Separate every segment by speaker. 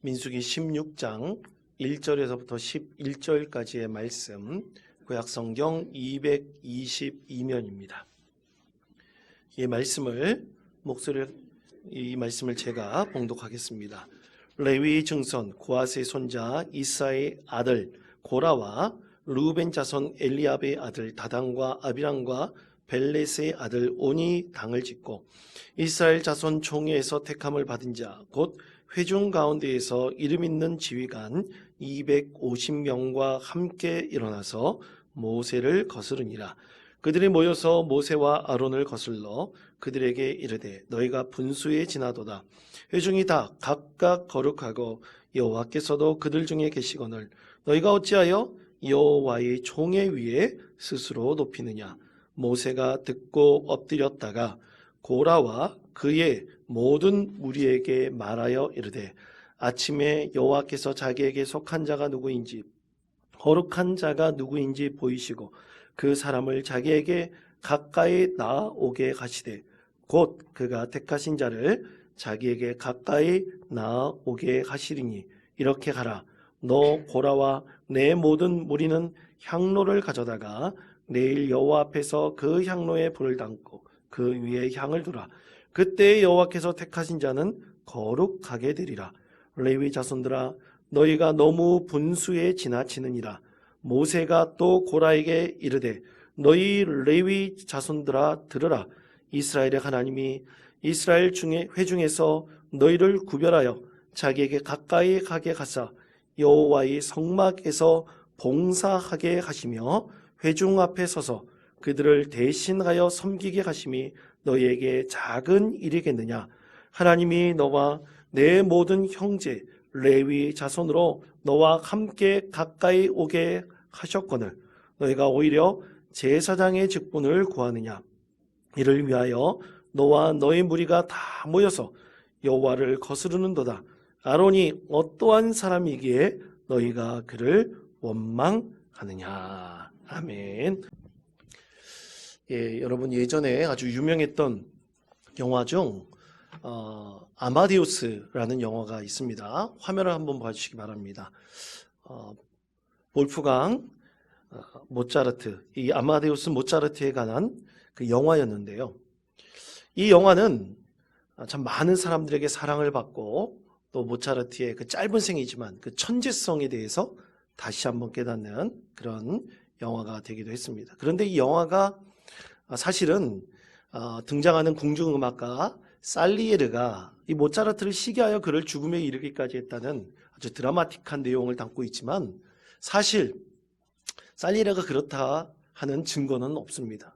Speaker 1: 민수기 16장 1절에서부터 11절까지의 말씀, 구약성경 222면입니다. 이 말씀을 제가 봉독하겠습니다. 레위 증손 고핫의 손자 이사의 아들 고라와 르우벤 자손 엘리압의 아들 다단과 아비람과 벨렛의 아들 온이 당을 짓고 이스라엘 자손 총회에서 택함을 받은 자 곧 회중 가운데에서 이름 있는 지휘관 250명과 함께 일어나서 모세를 거스르니라. 그들이 모여서 모세와 아론을 거슬러 그들에게 이르되 너희가 분수에 지나도다. 회중이 다 각각 거룩하고 여호와께서도 그들 중에 계시거늘 너희가 어찌하여 여호와의 총회 위에 스스로 높이느냐. 모세가 듣고 엎드렸다가 고라와 그의 모든 무리에게 말하여 이르되 아침에 여호와께서 자기에게 속한 자가 누구인지 거룩한 자가 누구인지 보이시고 그 사람을 자기에게 가까이 나아오게 하시되 곧 그가 택하신 자를 자기에게 가까이 나아오게 하시리니 이렇게 하라. 너 고라와 내 모든 무리는 향로를 가져다가 내일 여호와 앞에서 그 향로에 불을 담고 그 위에 향을 두라. 그때 여호와께서 택하신 자는 거룩하게 되리라. 레위 자손들아 너희가 너무 분수에 지나치느니라. 모세가 또 고라에게 이르되 너희 레위 자손들아 들으라. 이스라엘의 하나님이 이스라엘 중에 회중에서 너희를 구별하여 자기에게 가까이 가게 하사 여호와의 성막에서 봉사하게 하시며 회중 앞에 서서 그들을 대신하여 섬기게 하심이 너희에게 작은 일이겠느냐. 하나님이 너와 내 모든 형제 레위 자손으로 너와 함께 가까이 오게 하셨거늘 너희가 오히려 제사장의 직분을 구하느냐. 이를 위하여 너와 너희 무리가 다 모여서 여호와를 거스르는도다. 아론이 어떠한 사람이기에 너희가 그를 원망하느냐. 아멘. 여러분 예전에 아주 유명했던 영화 중 아마데우스라는 영화가 있습니다. 화면을 한번 봐주시기 바랍니다. 볼프강 모차르트, 이 아마데우스 모차르트에 관한 그 영화였는데요. 이 영화는 참 많은 사람들에게 사랑을 받고 또 모차르트의 그 짧은 생이지만 그 천재성에 대해서 다시 한번 깨닫는 그런 영화가 되기도 했습니다. 그런데 이 영화가 사실은 등장하는 궁중음악가 살리에르가 이 모차르트를 시기하여 그를 죽음에 이르기까지 했다는 아주 드라마틱한 내용을 담고 있지만 사실 살리에르가 그렇다 하는 증거는 없습니다.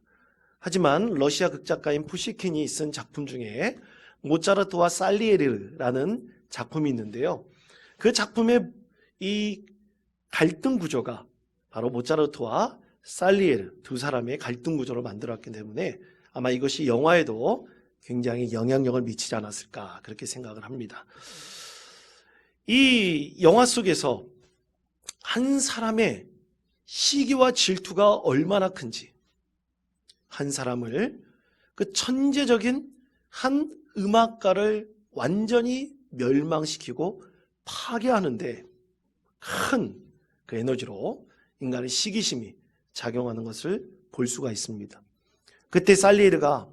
Speaker 1: 하지만 러시아 극작가인 푸시킨이 쓴 작품 중에 모차르트와 살리에르라는 작품이 있는데요. 그 작품의 이 갈등 구조가 바로 모차르트와 살리에르 두 사람의 갈등 구조로 만들었기 때문에 아마 이것이 영화에도 굉장히 영향력을 미치지 않았을까 그렇게 생각을 합니다. 이 영화 속에서 한 사람의 시기와 질투가 얼마나 큰지, 한 사람을 그 천재적인 한 음악가를 완전히 멸망시키고 파괴하는데 큰 그 에너지로 인간의 시기심이 작용하는 것을 볼 수가 있습니다. 그때 살리에르가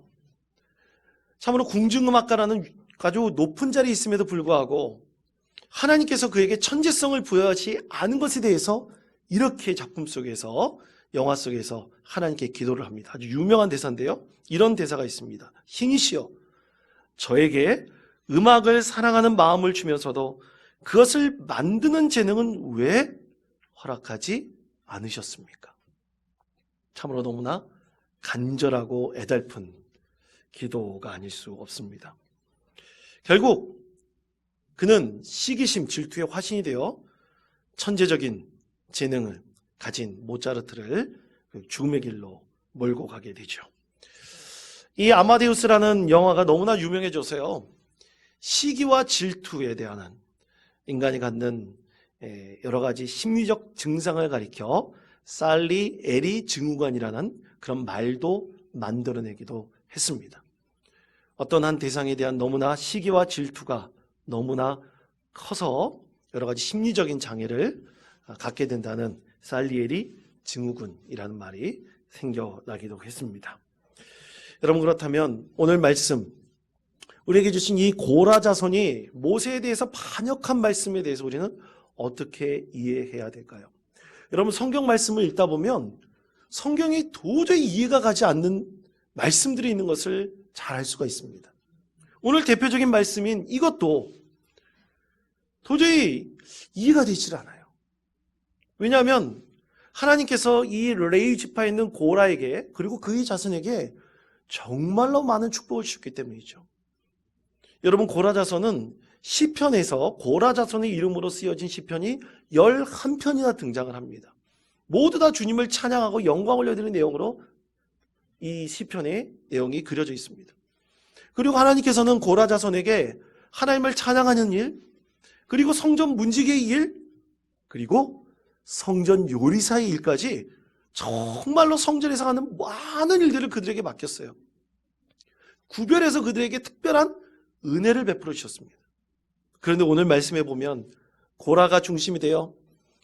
Speaker 1: 참으로 궁중음악가라는 아주 높은 자리에 있음에도 불구하고 하나님께서 그에게 천재성을 부여하지 않은 것에 대해서 이렇게 작품 속에서 영화 속에서 하나님께 기도를 합니다. 아주 유명한 대사인데요. 이런 대사가 있습니다. 신이시여 저에게 음악을 사랑하는 마음을 주면서도 그것을 만드는 재능은 왜 허락하지 않으셨습니까? 참으로 너무나 간절하고 애달픈 기도가 아닐 수 없습니다. 결국 그는 시기심, 질투의 화신이 되어 천재적인 재능을 가진 모차르트를 죽음의 길로 몰고 가게 되죠. 이 아마데우스라는 영화가 너무나 유명해져서요. 시기와 질투에 대한 인간이 갖는 여러 가지 심리적 증상을 가리켜 살리에리 증후군이라는 그런 말도 만들어내기도 했습니다. 어떤 한 대상에 대한 너무나 시기와 질투가 너무나 커서 여러 가지 심리적인 장애를 갖게 된다는 살리엘이 증후군이라는 말이 생겨나기도 했습니다. 여러분, 그렇다면 오늘 말씀, 우리에게 주신 이 고라 자손이 모세에 대해서 반역한 말씀에 대해서 우리는 어떻게 이해해야 될까요? 여러분, 성경 말씀을 읽다 보면 성경이 도저히 이해가 가지 않는 말씀들이 있는 것을 잘 알 수가 있습니다. 오늘 대표적인 말씀인 이것도 도저히 이해가 되질 않아요. 왜냐하면 하나님께서 이 레위 지파에 있는 고라에게, 그리고 그의 자손에게 정말로 많은 축복을 주셨기 때문이죠. 여러분, 고라 자손은 시편에서 고라 자손의 이름으로 쓰여진 시편이 11편이나 등장을 합니다. 모두 다 주님을 찬양하고 영광을 올려드리는 내용으로 이 시편의 내용이 그려져 있습니다. 그리고 하나님께서는 고라 자손에게 하나님을 찬양하는 일, 그리고 성전 문지기의 일, 그리고 성전 요리사의 일까지 정말로 성전에서 하는 많은 일들을 그들에게 맡겼어요. 구별해서 그들에게 특별한 은혜를 베풀어 주셨습니다. 그런데 오늘 말씀해 보면 고라가 중심이 되어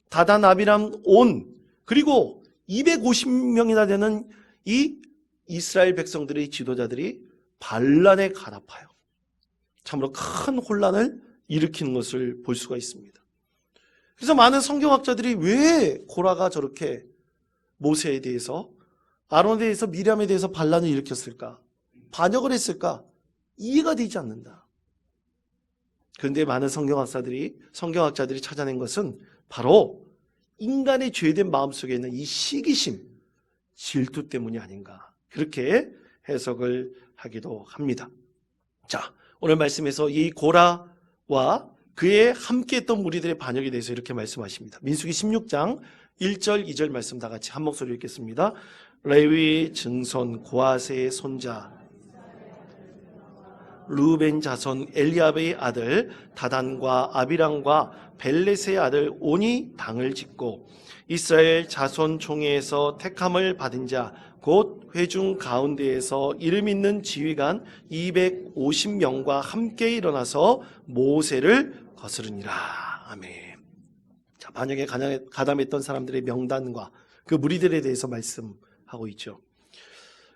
Speaker 1: 다단, 아비람, 온, 그리고 250명이나 되는 이 이스라엘 백성들의 지도자들이 반란에 가담하여 참으로 큰 혼란을 일으키는 것을 볼 수가 있습니다. 그래서 많은 성경학자들이 왜 고라가 저렇게 모세에 대해서, 아론에 대해서, 미리암에 대해서 반란을 일으켰을까, 반역을 했을까 이해가 되지 않는다. 그런데 많은 성경학자들이 찾아낸 것은 바로 인간의 죄된 마음속에 있는 이 시기심, 질투 때문이 아닌가, 그렇게 해석을 하기도 합니다. 자, 오늘 말씀에서 이 고라와 그의 함께했던 무리들의 반역에 대해서 이렇게 말씀하십니다. 민수기 16장 1절 2절 말씀 다 같이 한 목소리로 읽겠습니다. 레위 증손 고하세의 손자 루벤 자손 엘리압의 아들 다단과 아비람과 벨렛의 아들 온이 당을 짓고 이스라엘 자손 총회에서 택함을 받은 자 곧 회중 가운데에서 이름 있는 지휘관 250명과 함께 일어나서 모세를 거스르니라. 아멘. 자, 반역에 가담했던 사람들의 명단과 그 무리들에 대해서 말씀하고 있죠.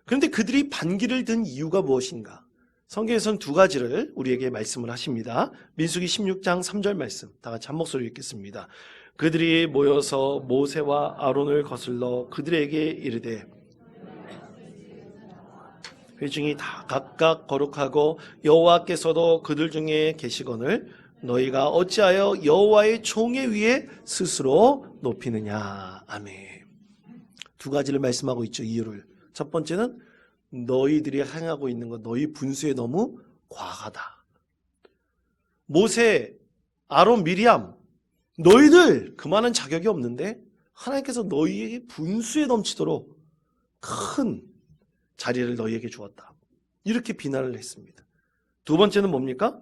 Speaker 1: 그런데 그들이 반기를 든 이유가 무엇인가? 성경에서는 두 가지를 우리에게 말씀을 하십니다. 민수기 16장 3절 말씀 다 같이 한 목소리로 읽겠습니다. 그들이 모여서 모세와 아론을 거슬러 그들에게 이르되 회중이 다 각각 거룩하고 여호와께서도 그들 중에 계시거늘 너희가 어찌하여 여호와의 총회 위에 스스로 높이느냐. 아멘. 두 가지를 말씀하고 있죠. 이유를. 첫 번째는 너희들이 행하고 있는 것, 너희 분수에 너무 과하다. 모세, 아론, 미리암, 너희들 그만한 자격이 없는데 하나님께서 너희의 분수에 넘치도록 큰 자리를 너희에게 주었다. 이렇게 비난을 했습니다. 두 번째는 뭡니까?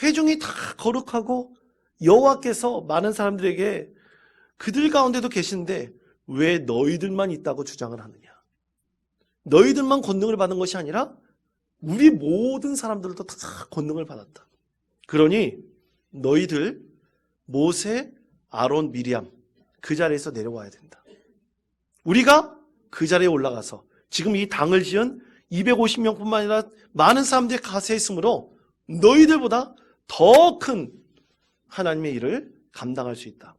Speaker 1: 회중이 다 거룩하고 여호와께서 많은 사람들에게 그들 가운데도 계시는데 왜 너희들만 있다고 주장을 하느냐? 너희들만 권능을 받은 것이 아니라 우리 모든 사람들도 다 권능을 받았다. 그러니 너희들 모세, 아론, 미리암 그 자리에서 내려와야 된다. 우리가 그 자리에 올라가서 지금 이 당을 지은 250명뿐만 아니라 많은 사람들이 가세했으므로 너희들보다 더 큰 하나님의 일을 감당할 수 있다.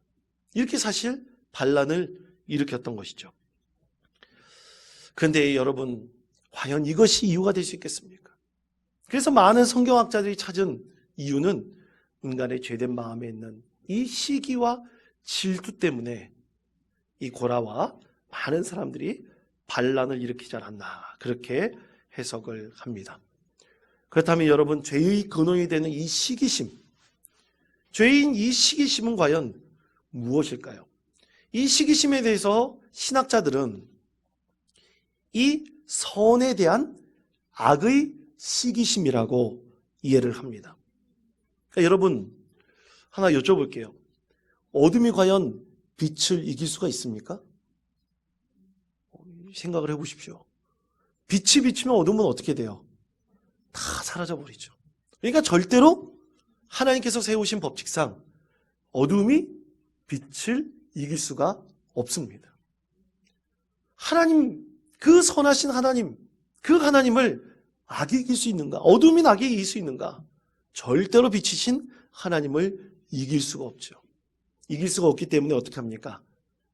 Speaker 1: 이렇게 사실 반란을 일으켰던 것이죠. 그런데 여러분, 과연 이것이 이유가 될 수 있겠습니까? 그래서 많은 성경학자들이 찾은 이유는 인간의 죄된 마음에 있는 이 시기와 질투 때문에 이 고라와 많은 사람들이 반란을 일으키지 않았나, 그렇게 해석을 합니다. 그렇다면 여러분, 죄의 근원이 되는 이 시기심, 죄인 이 시기심은 과연 무엇일까요? 이 시기심에 대해서 신학자들은 이 선에 대한 악의 시기심이라고 이해를 합니다. 그러니까 여러분, 하나 여쭤볼게요. 어둠이 과연 빛을 이길 수가 있습니까? 생각을 해보십시오. 빛이 비치면 어둠은 어떻게 돼요? 다 사라져버리죠. 그러니까 절대로 하나님께서 세우신 법칙상 어둠이 빛을 이길 수가 없습니다. 하나님, 그 선하신 하나님, 그 하나님을 악이 이길 수 있는가? 어둠이 악이 이길 수 있는가? 절대로 빛이신 하나님을 이길 수가 없죠. 이길 수가 없기 때문에 어떻게 합니까?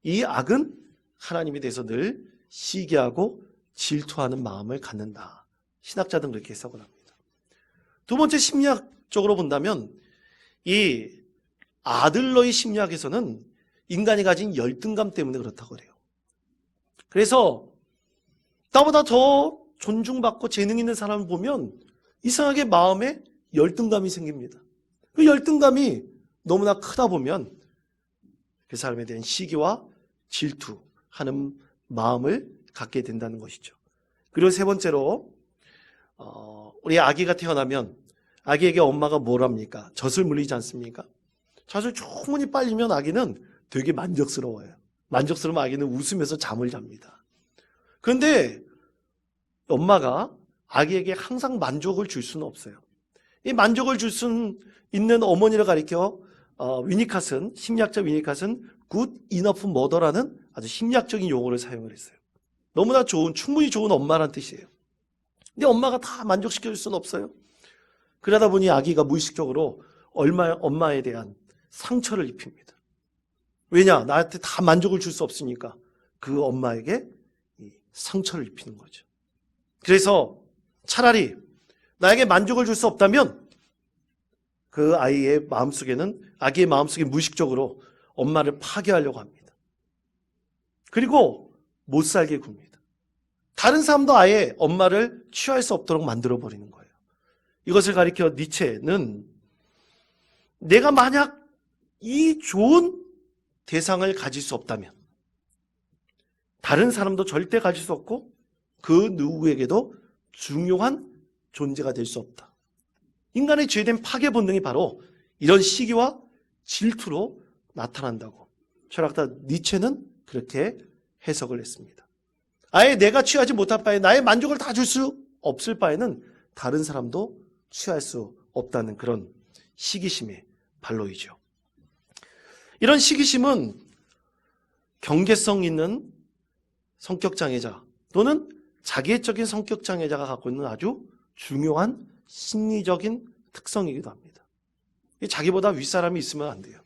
Speaker 1: 이 악은 하나님에 대해서 늘 시기하고 질투하는 마음을 갖는다. 신학자들은 그렇게 해석을 합니다. 두 번째, 심리학적으로 본다면 이 아들러의 심리학에서는 인간이 가진 열등감 때문에 그렇다고 그래요. 그래서 나보다 더 존중받고 재능 있는 사람을 보면 이상하게 마음에 열등감이 생깁니다. 그 열등감이 너무나 크다 보면 그 사람에 대한 시기와 질투하는 마음을 갖게 된다는 것이죠. 그리고 세 번째로 우리 아기가 태어나면 아기에게 엄마가 뭘 합니까? 젖을 물리지 않습니까? 젖을 충분히 빨리면 아기는 되게 만족스러워요. 만족스러우면 아기는 웃으면서 잠을 잡니다. 그런데 엄마가 아기에게 항상 만족을 줄 수는 없어요. 이 만족을 줄 수 있는 어머니를 가리켜 위니캇은, 심리학자 위니캇은 good enough mother라는 아주 심리학적인 용어를 사용을 했어요. 너무나 좋은, 충분히 좋은 엄마란 뜻이에요. 근데 엄마가 다 만족시켜줄 수는 없어요. 그러다 보니 아기가 무의식적으로 엄마에 대한 상처를 입힙니다. 왜냐? 나한테 다 만족을 줄 수 없으니까 그 엄마에게 상처를 입히는 거죠. 그래서 차라리 나에게 만족을 줄 수 없다면 그 아기의 마음속에 무의식적으로 엄마를 파괴하려고 합니다. 그리고 못 살게 굽니다. 다른 사람도 아예 엄마를 취할 수 없도록 만들어버리는 거예요. 이것을 가리켜 니체는 내가 만약 이 좋은 대상을 가질 수 없다면 다른 사람도 절대 가질 수 없고 그 누구에게도 중요한 존재가 될 수 없다. 인간의 죄된 파괴 본능이 바로 이런 시기와 질투로 나타난다고 철학자 니체는 그렇게 해석을 했습니다. 아예 내가 취하지 못할 바에 나의 만족을 다 줄 수 없을 바에는 다른 사람도 취할 수 없다는 그런 시기심의 반로이죠. 이런 시기심은 경계성 있는 성격장애자 또는 자기애적인 성격장애자가 갖고 있는 아주 중요한 심리적인 특성이기도 합니다. 자기보다 윗사람이 있으면 안 돼요.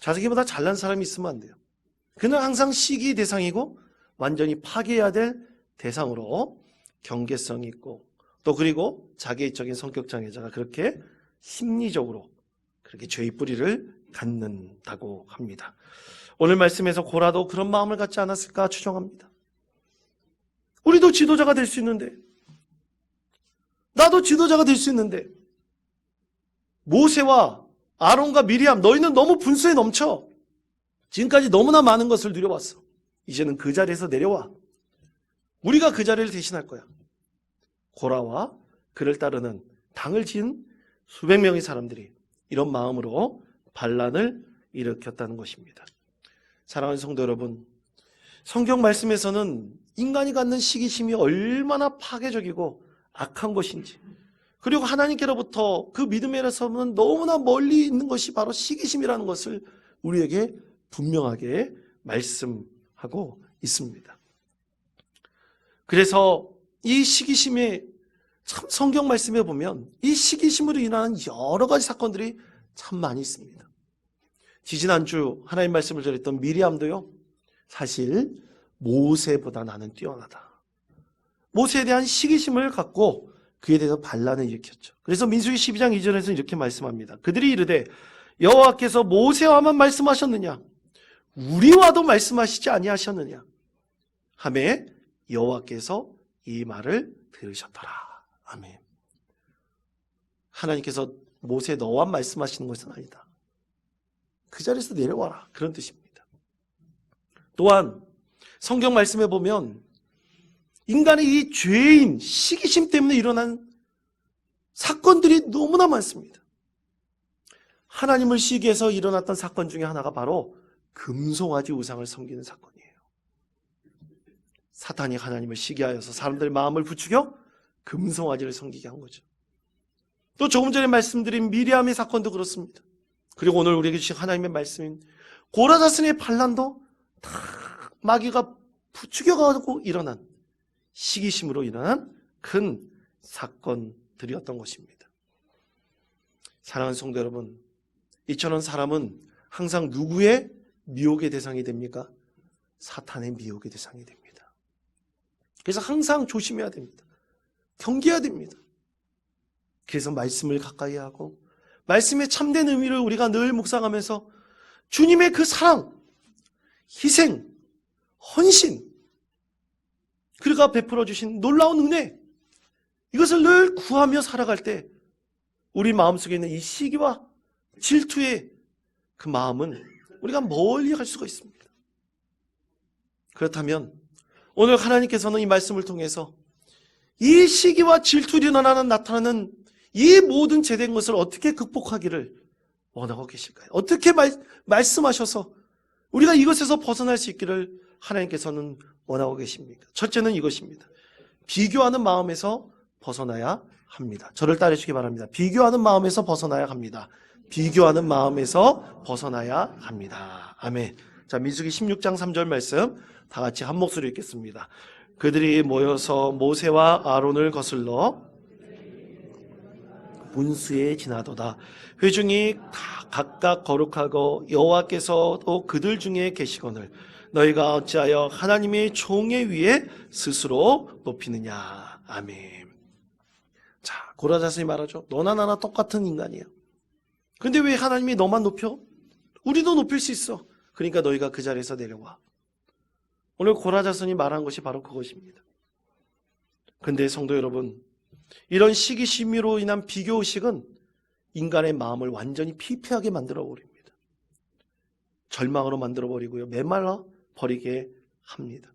Speaker 1: 자기보다 잘난 사람이 있으면 안 돼요. 그는 항상 시기 대상이고 완전히 파괴해야 될 대상으로 경계성이 있고 또 그리고 자기애적인 성격장애자가 그렇게 심리적으로 그렇게 죄의 뿌리를 갖는다고 합니다. 오늘 말씀에서 고라도 그런 마음을 갖지 않았을까 추정합니다. 우리도 지도자가 될 수 있는데 나도 지도자가 될 수 있는데 모세와 아론과 미리암 너희는 너무 분수에 넘쳐. 지금까지 너무나 많은 것을 누려봤어. 이제는 그 자리에서 내려와. 우리가 그 자리를 대신할 거야. 고라와 그를 따르는 당을 지은 수백 명의 사람들이 이런 마음으로 반란을 일으켰다는 것입니다. 사랑하는 성도 여러분, 성경 말씀에서는 인간이 갖는 시기심이 얼마나 파괴적이고 악한 것인지 그리고 하나님께로부터 그 믿음에서는 너무나 멀리 있는 것이 바로 시기심이라는 것을 우리에게 분명하게 말씀하고 있습니다. 그래서 이 시기심에 참 성경 말씀에 보면 이 시기심으로 인한 여러 가지 사건들이 참 많이 있습니다. 지지난주 하나님 말씀을 전했던 미리암도요, 사실 모세보다 나는 뛰어나다. 모세에 대한 시기심을 갖고 그에 대해서 반란을 일으켰죠. 그래서 민수기 12장 2절에서 이렇게 말씀합니다. 그들이 이르되 여호와께서 모세와만 말씀하셨느냐 우리와도 말씀하시지 아니하셨느냐 하매 여호와께서 이 말을 들으셨더라. 아멘. 하나님께서 모세 너와 말씀하시는 것은 아니다. 그 자리에서 내려와라. 그런 뜻입니다. 또한 성경 말씀에 보면 인간의 이 죄인, 시기심 때문에 일어난 사건들이 너무나 많습니다. 하나님을 시기해서 일어났던 사건 중에 하나가 바로 금송아지 우상을 섬기는 사건이에요. 사탄이 하나님을 시기하여서 사람들의 마음을 부추겨 금송아지를 섬기게 한 거죠. 또 조금 전에 말씀드린 미리암의 사건도 그렇습니다. 그리고 오늘 우리에게 주신 하나님의 말씀인 고라다슨의 반란도 다 마귀가 부추겨가지고 일어난, 시기심으로 일어난 큰 사건들이었던 것입니다. 사랑하는 성도 여러분, 이처럼 사람은 항상 누구의 미혹의 대상이 됩니까? 사탄의 미혹의 대상이 됩니다. 그래서 항상 조심해야 됩니다. 경계해야 됩니다. 그래서 말씀을 가까이 하고 말씀의 참된 의미를 우리가 늘 묵상하면서 주님의 그 사랑, 희생, 헌신, 그가 베풀어 주신 놀라운 은혜, 이것을 늘 구하며 살아갈 때 우리 마음속에 있는 이 시기와 질투의 그 마음은 우리가 멀리 갈 수가 있습니다. 그렇다면 오늘 하나님께서는 이 말씀을 통해서 이 시기와 질투로 나타나는 이 모든 죄된 것을 어떻게 극복하기를 원하고 계실까요? 어떻게 말씀하셔서 우리가 이것에서 벗어날 수 있기를 하나님께서는 원하고 계십니까? 첫째는 이것입니다. 비교하는 마음에서 벗어나야 합니다. 저를 따르시기 바랍니다. 비교하는 마음에서 벗어나야 합니다. 비교하는 마음에서 벗어나야 합니다. 아멘. 자, 민수기 16장 3절 말씀 다 같이 한 목소리로 읽겠습니다. 그들이 모여서 모세와 아론을 거슬러 문수에 지나도다. 회중이 다 각각 거룩하고 여호와께서도 그들 중에 계시거늘 너희가 어찌하여 하나님의 종의 위에 스스로 높이느냐. 아멘. 자, 고라다슨이 말하죠. 너나 나나 똑같은 인간이야. 근데 왜 하나님이 너만 높여? 우리도 높일 수 있어. 그러니까 너희가 그 자리에서 내려와. 오늘 고라다슨이 말한 것이 바로 그것입니다. 근데 성도 여러분, 이런 시기심으로 인한 비교의식은 인간의 마음을 완전히 피폐하게 만들어버립니다. 절망으로 만들어버리고요. 메말라 버리게 합니다.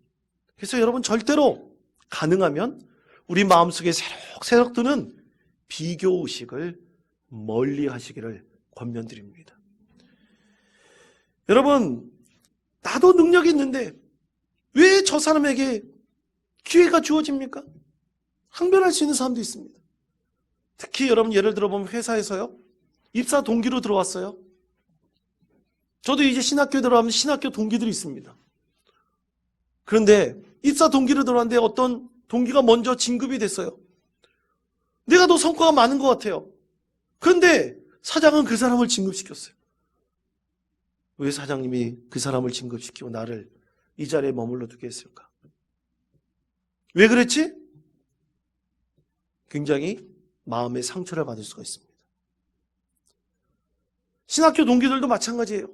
Speaker 1: 그래서 여러분 절대로 가능하면 우리 마음속에 새록새록 드는 비교의식을 멀리 하시기를 권면드립니다. 여러분, 나도 능력이 있는데 왜 저 사람에게 기회가 주어집니까? 항변할 수 있는 사람도 있습니다. 특히 여러분 예를 들어보면 회사에서요, 입사 동기로 들어왔어요. 저도 이제 신학교에 들어가면 신학교 동기들이 있습니다. 그런데 입사 동기로 들어왔는데 어떤 동기가 먼저 진급이 됐어요. 내가 더 성과가 많은 것 같아요. 그런데 사장은 그 사람을 진급시켰어요. 왜 사장님이 그 사람을 진급시키고 나를 이 자리에 머물러 두게 했을까? 왜 그랬지? 굉장히 마음의 상처를 받을 수가 있습니다. 신학교 동기들도 마찬가지예요.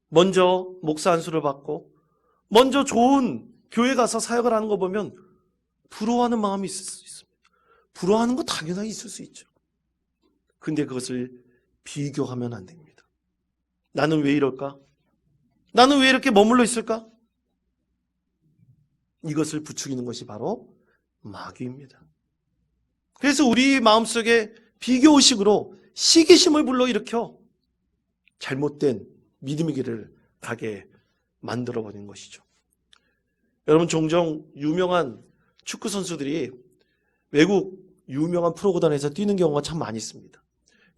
Speaker 1: 먼저 목사 안수를 받고 먼저 좋은 교회 가서 사역을 하는 거 보면 부러워하는 마음이 있을 수 있습니다. 부러워하는 거 당연하게 있을 수 있죠. 근데 그것을 비교하면 안 됩니다. 나는 왜 이럴까? 나는 왜 이렇게 머물러 있을까? 이것을 부추기는 것이 바로 마귀입니다. 그래서 우리 마음속에 비교의식으로 시기심을 불러일으켜 잘못된 믿음의 길을 가게 만들어버리는 것이죠. 여러분, 종종 유명한 축구 선수들이 외국 유명한 프로구단에서 뛰는 경우가 참 많이 있습니다.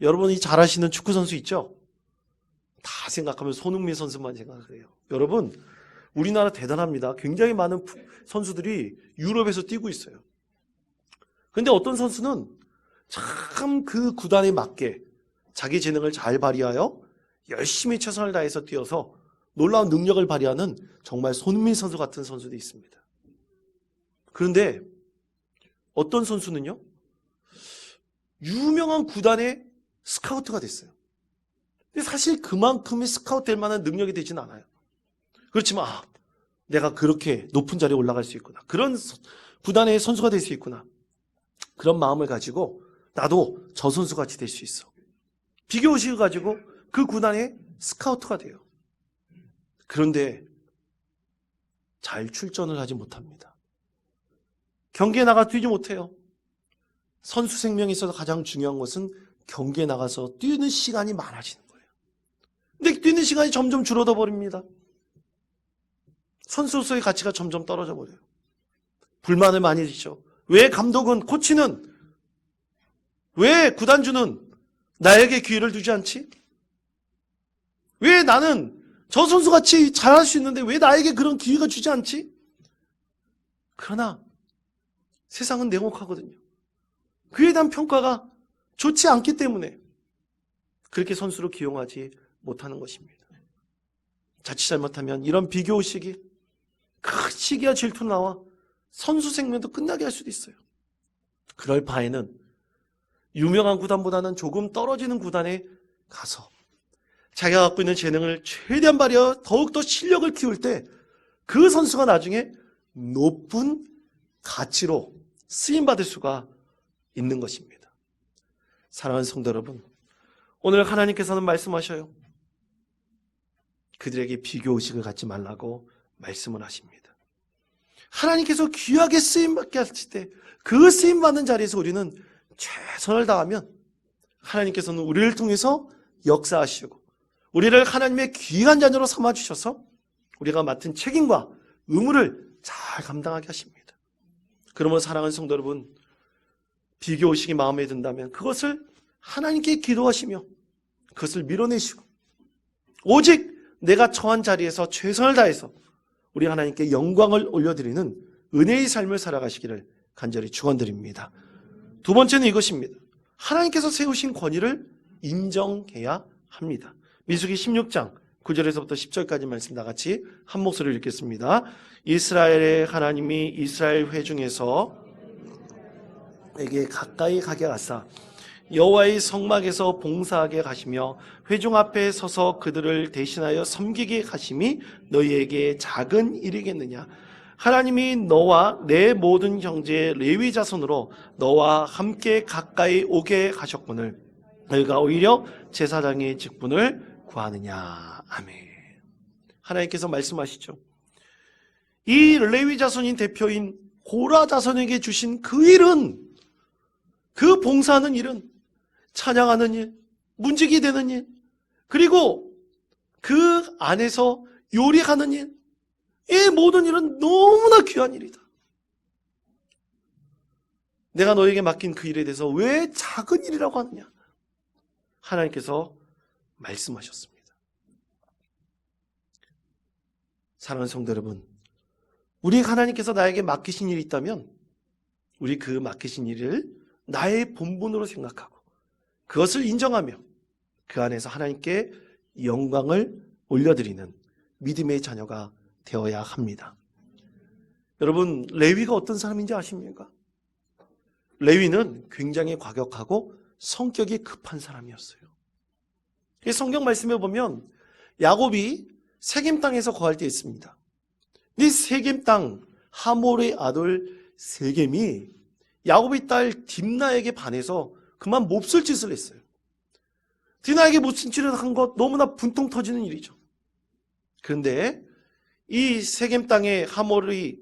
Speaker 1: 여러분이 잘 아시는 축구 선수 있죠? 다 생각하면 손흥민 선수만 생각해요. 여러분, 우리나라 대단합니다. 굉장히 많은 선수들이 유럽에서 뛰고 있어요. 그런데 어떤 선수는 참 그 구단에 맞게 자기 재능을 잘 발휘하여 열심히 최선을 다해서 뛰어서 놀라운 능력을 발휘하는 정말 손흥민 선수 같은 선수도 있습니다. 그런데 어떤 선수는요, 유명한 구단의 스카우트가 됐어요. 근데 사실 그만큼의 스카우트 될 만한 능력이 되진 않아요. 그렇지만 내가 그렇게 높은 자리에 올라갈 수 있구나, 그런 구단의 선수가 될 수 있구나, 그런 마음을 가지고 나도 저 선수같이 될 수 있어. 비교의식을 가지고 그 구단의 스카우트가 돼요. 그런데 잘 출전을 하지 못합니다. 경기에 나가 뛰지 못해요. 선수 생명에 있어서 가장 중요한 것은 경기에 나가서 뛰는 시간이 많아지는 거예요. 근데 뛰는 시간이 점점 줄어들어 버립니다. 선수로서의 가치가 점점 떨어져 버려요. 불만을 많이 드시죠. 왜 감독은, 코치는 왜 구단주는 나에게 기회를 주지 않지? 왜 나는 저 선수같이 잘할 수 있는데 왜 나에게 그런 기회가 주지 않지? 그러나 세상은 냉혹하거든요. 그에 대한 평가가 좋지 않기 때문에 그렇게 선수로 기용하지 못하는 것입니다. 자칫 잘못하면 이런 비교의식이 큰 시기와 질투로 나와 선수 생명도 끝나게 할 수도 있어요. 그럴 바에는 유명한 구단보다는 조금 떨어지는 구단에 가서 자기가 갖고 있는 재능을 최대한 발휘하여 더욱더 실력을 키울 때 그 선수가 나중에 높은 가치로 쓰임받을 수가 있는 것입니다. 사랑하는 성도 여러분, 오늘 하나님께서는 말씀하셔요. 그들에게 비교의식을 갖지 말라고 말씀을 하십니다. 하나님께서 귀하게 쓰임받게 하실 때 그 쓰임받는 자리에서 우리는 최선을 다하면 하나님께서는 우리를 통해서 역사하시고 우리를 하나님의 귀한 자녀로 삼아주셔서 우리가 맡은 책임과 의무를 잘 감당하게 하십니다. 그러므로 사랑하는 성도 여러분, 비교의식이 마음에 든다면 그것을 하나님께 기도하시며 그것을 밀어내시고 오직 내가 처한 자리에서 최선을 다해서 우리 하나님께 영광을 올려드리는 은혜의 삶을 살아가시기를 간절히 축원드립니다. 두 번째는 이것입니다. 하나님께서 세우신 권위를 인정해야 합니다. 민수기 16장 9절에서부터 10절까지 말씀 다 같이 한 목소리로 읽겠습니다. 이스라엘의 하나님이 이스라엘 회중에서 에게 가까이 가게 하사 여호와의 성막에서 봉사하게 가시며 회중 앞에 서서 그들을 대신하여 섬기게 가심이 너희에게 작은 일이겠느냐. 하나님이 너와 내 모든 형제 레위 자손으로 너와 함께 가까이 오게 하셨거늘 너희가 오히려 제사장의 직분을 구하느냐. 아멘. 하나님께서 말씀하시죠. 이 레위 자손인 대표인 고라 자손에게 주신 그 일은, 그 봉사하는 일은 찬양하는 일, 문지기 되는 일, 그리고 그 안에서 요리하는 일, 이 모든 일은 너무나 귀한 일이다. 내가 너에게 맡긴 그 일에 대해서 왜 작은 일이라고 하느냐? 하나님께서 말씀하셨습니다. 사랑하는 성도 여러분, 우리 하나님께서 나에게 맡기신 일이 있다면 우리 그 맡기신 일을 나의 본분으로 생각하고 그것을 인정하며 그 안에서 하나님께 영광을 올려드리는 믿음의 자녀가 되어야 합니다. 여러분, 레위가 어떤 사람인지 아십니까? 레위는 굉장히 과격하고 성격이 급한 사람이었어요. 성경 말씀에 보면 야곱이 세겜 땅에서 거할 때 있습니다. 이 세겜 땅 하몰의 아들 세겜이 야곱의 딸 딥나에게 반해서 그만 몹쓸 짓을 했어요. 딥나에게 몹쓸 짓을 한 것 너무나 분통 터지는 일이죠. 그런데 이 세겜 땅의 하몰이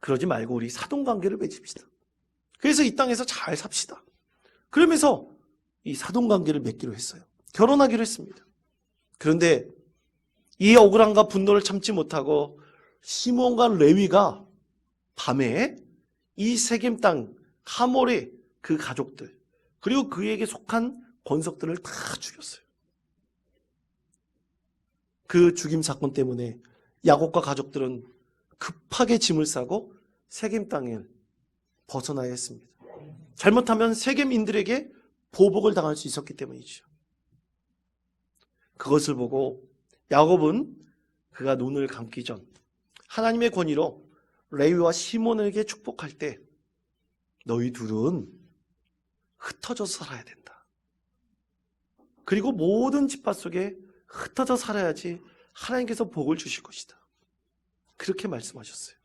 Speaker 1: 그러지 말고 우리 사돈관계를 맺읍시다. 그래서 이 땅에서 잘 삽시다. 그러면서 이 사돈관계를 맺기로 했어요. 결혼하기로 했습니다. 그런데 이 억울함과 분노를 참지 못하고 시몬과 레위가 밤에 이 세겜 땅 하몰의 그 가족들 그리고 그에게 속한 권속들을 다 죽였어요. 그 죽임 사건 때문에 야곱과 가족들은 급하게 짐을 싸고 세겜 땅을 벗어나야 했습니다. 잘못하면 세겜인들에게 보복을 당할 수 있었기 때문이죠. 그것을 보고 야곱은 그가 눈을 감기 전 하나님의 권위로 레위와 시몬에게 축복할 때 너희 둘은 흩어져서 살아야 된다. 그리고 모든 집화 속에 흩어져 살아야지 하나님께서 복을 주실 것이다. 그렇게 말씀하셨어요.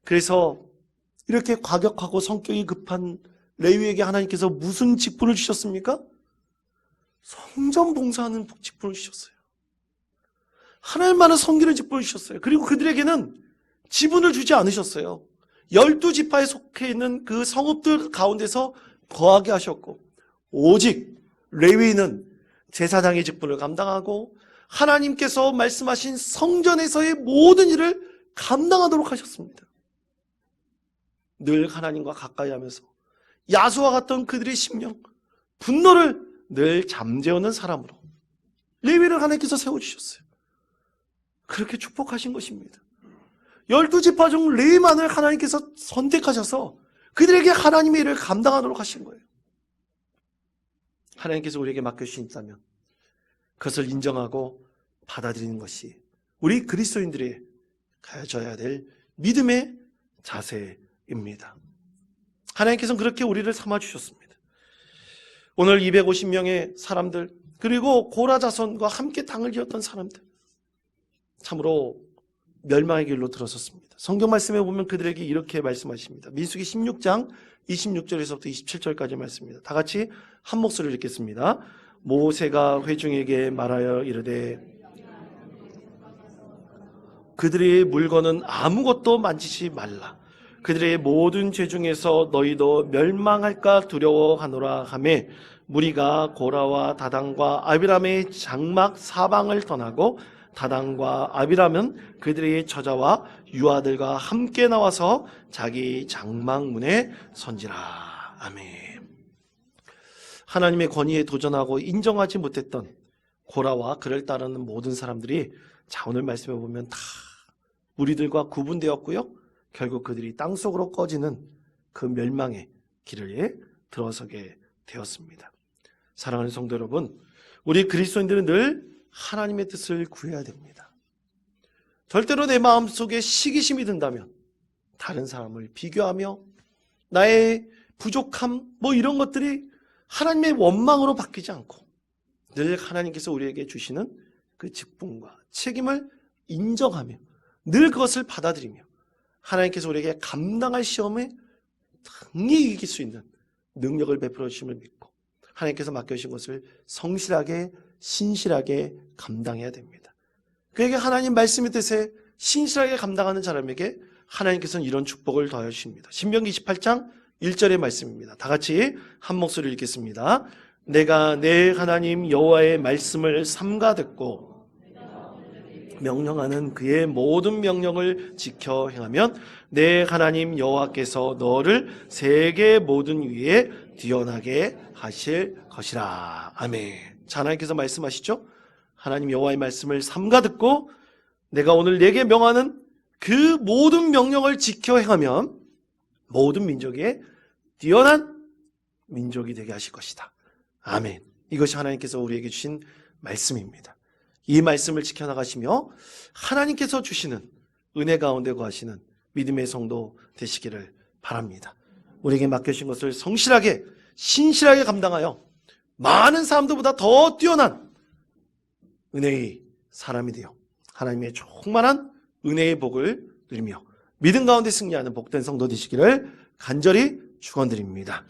Speaker 1: 그래서 이렇게 과격하고 성격이 급한 레위에게 하나님께서 무슨 직분을 주셨습니까? 성전 봉사하는 직분을 주셨어요. 하나님만을 섬기는 직분을 주셨어요. 그리고 그들에게는 지분을 주지 않으셨어요. 12지파에 속해 있는 그 성읍들 가운데서 거하게 하셨고 오직 레위인은 제사장의 직분을 감당하고 하나님께서 말씀하신 성전에서의 모든 일을 감당하도록 하셨습니다. 늘 하나님과 가까이 하면서 야수와 같던 그들의 심령, 분노를 늘 잠재우는 사람으로 레위를 하나님께서 세워주셨어요. 그렇게 축복하신 것입니다. 12지파 중 레위만을 하나님께서 선택하셔서 그들에게 하나님의 일을 감당하도록 하신 거예요. 하나님께서 우리에게 맡겨주신 있다면 그것을 인정하고 받아들이는 것이 우리 그리스도인들이 가져야 될 믿음의 자세입니다. 하나님께서는 그렇게 우리를 삼아주셨습니다. 오늘 250명의 사람들, 그리고 고라 자손과 함께 땅을 지었던 사람들, 참으로 멸망의 길로 들어섰습니다. 성경 말씀에 보면 그들에게 이렇게 말씀하십니다. 민수기 16장 26절에서부터 27절까지 말씀입니다. 다 같이 한 목소리로 읽겠습니다. 모세가 회중에게 말하여 이르되 그들의 물건은 아무것도 만지지 말라. 그들의 모든 죄 중에서 너희도 멸망할까 두려워하노라 하매 무리가 고라와 다단과 아비람의 장막 사방을 떠나고 다단과 아비람은 그들의 처자와 유아들과 함께 나와서 자기 장막문에 선지라. 아멘. 하나님의 권위에 도전하고 인정하지 못했던 고라와 그를 따르는 모든 사람들이 자 오늘 말씀해 보면 다 무리들과 구분되었고요. 결국 그들이 땅속으로 꺼지는 그 멸망의 길을 들어서게 되었습니다. 사랑하는 성도 여러분, 우리 그리스도인들은 늘 하나님의 뜻을 구해야 됩니다. 절대로 내 마음속에 시기심이 든다면 다른 사람을 비교하며 나의 부족함 이런 것들이 하나님의 원망으로 바뀌지 않고 늘 하나님께서 우리에게 주시는 그 직분과 책임을 인정하며 늘 그것을 받아들이며 하나님께서 우리에게 감당할 시험에 능히 이길 수 있는 능력을 베풀어 주심을 믿고 하나님께서 맡겨주신 것을 성실하게 신실하게 감당해야 됩니다. 그에게 하나님 말씀의 뜻에 신실하게 감당하는 사람에게 하나님께서는 이런 축복을 더하여 주십니다. 신명기 28장 1절의 말씀입니다. 다 같이 한 목소리로 읽겠습니다. 내가 내 하나님 여호와의 말씀을 삼가 듣고 명령하는 그의 모든 명령을 지켜 행하면 내 하나님 여호와께서 너를 세계 모든 위에 뛰어나게 하실 것이라. 아멘. 자, 하나님께서 말씀하시죠. 하나님 여호와의 말씀을 삼가 듣고 내가 오늘 내게 명하는 그 모든 명령을 지켜 행하면 모든 민족에 뛰어난 민족이 되게 하실 것이다. 아멘. 이것이 하나님께서 우리에게 주신 말씀입니다. 이 말씀을 지켜나가시며 하나님께서 주시는 은혜 가운데 거하시는 믿음의 성도 되시기를 바랍니다. 우리에게 맡겨주신 것을 성실하게 신실하게 감당하여 많은 사람들보다 더 뛰어난 은혜의 사람이 되어 하나님의 충만한 은혜의 복을 누리며 믿음 가운데 승리하는 복된 성도 되시기를 간절히 축원드립니다.